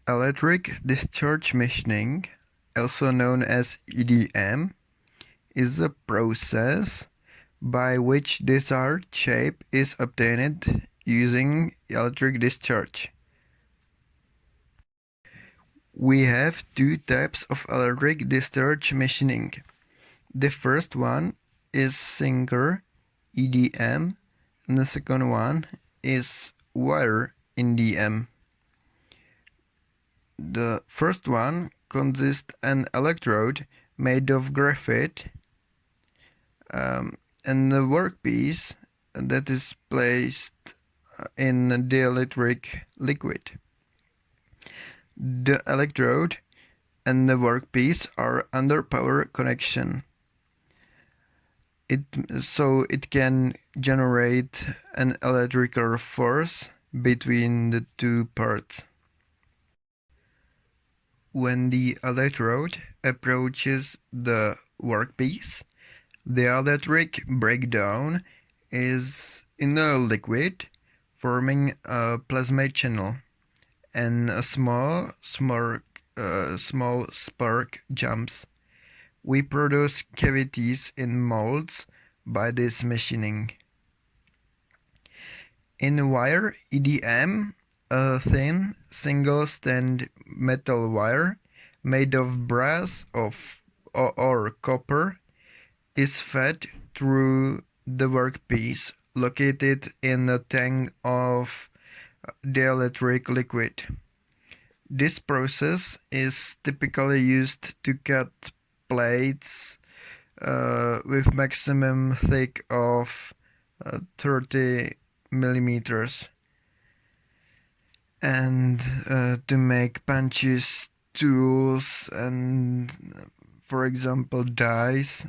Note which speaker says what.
Speaker 1: Electric discharge machining, also known as EDM, is a process by which desired shape is obtained using electric discharge. We have two types of electric discharge machining. The first one is sinker EDM, and the second one is wire EDM. The first one consists an electrode made of graphite and the workpiece that is placed in the dielectric liquid. The electrode and the workpiece are under power connection. So it can generate an electrical force between the two parts. When the electrode approaches the workpiece, the electric breakdown is in a liquid, forming a plasma channel, and a small spark jumps. We produce cavities in molds by this machining. In wire EDM, a thin single-strand metal wire made of brass or copper is fed through the workpiece located in a tank of dielectric liquid. This process is typically used to cut plates with maximum thick of 30 millimeters and to make punches, tools, and for example dies